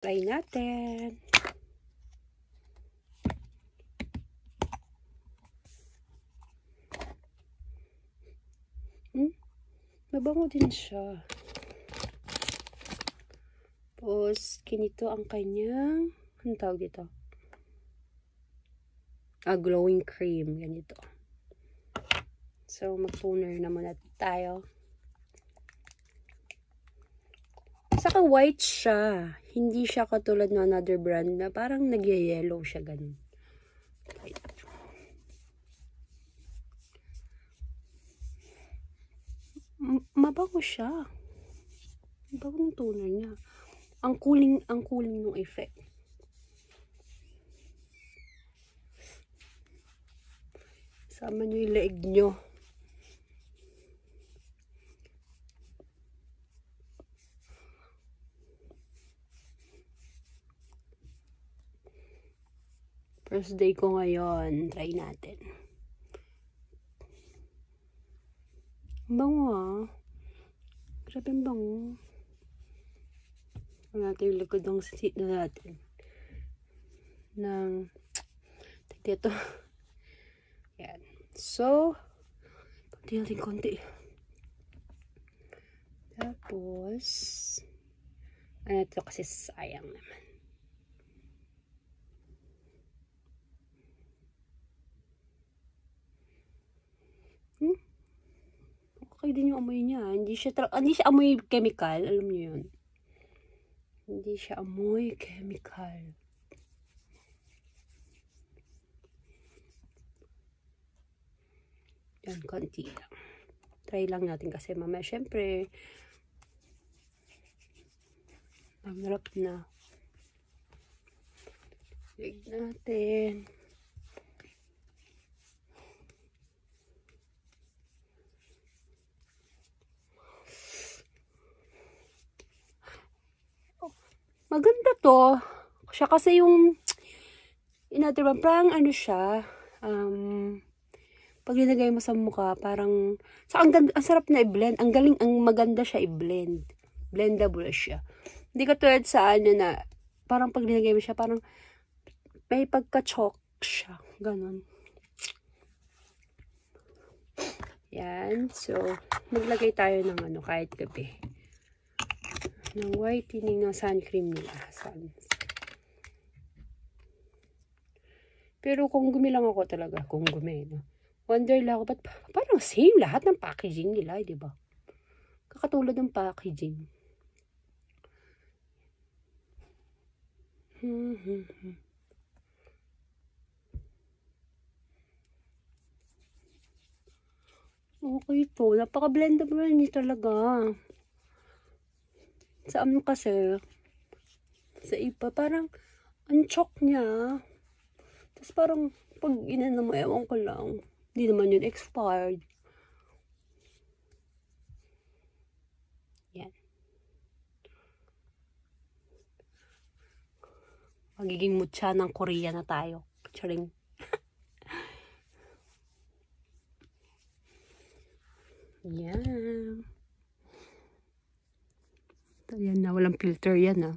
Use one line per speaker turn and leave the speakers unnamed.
Try natin. Mabango din siya. Tapos, kinito ang kanyang, anong tawag dito? Glowing cream. Ganito. So, mag-toner na muna tayo. Saka white siya. Hindi siya katulad ng another brand na parang nag-yellow siya ganun. Mabango siya. Mabango ng toner niya. Ang cooling ng effect. Sama nyo yung leeg nyo. First day ko ngayon. Try natin. Bango ah. Grabe ang bango. Ang natin yung likod ng seat na natin. Dito. Yan. So, konti. Tapos, ano ito kasi sayang naman. Okay din yung amoy niya. Hindi siya amoy chemical. Alam niyo yun. Hindi siya amoy chemical. Yan, konti lang. Try lang natin kasi mamaya syempre nagrap na. Lig natin. Maganda to. Siya kasi yung parang ano siya, pag linagay mo sa mukha, parang ang sarap na i-blend. Ang maganda siya i-blend. Blendable siya. Hindi katulad sa ano na, parang pag linagay mo siya, parang may pagka-chalk siya. Ganon. Yan. So, maglagay tayo ng ano, kahit gabi. Ng whitening ng sun cream nila. Pero kung gumilang ako talaga, no? Wonder lang ako, ba't parang same lahat ng packaging nila, di ba? Kakatulad ng packaging. Okay to. Napaka-blendable niya talaga. Sa ano kasi, sa iba, parang ang chok niya. Tapos parang, pag inano mo, ewan ko lang. Hindi naman yun expired. Yan. Magiging mutya ng Korea na tayo. Charing. Yan. Yan na, walang filter yan ah.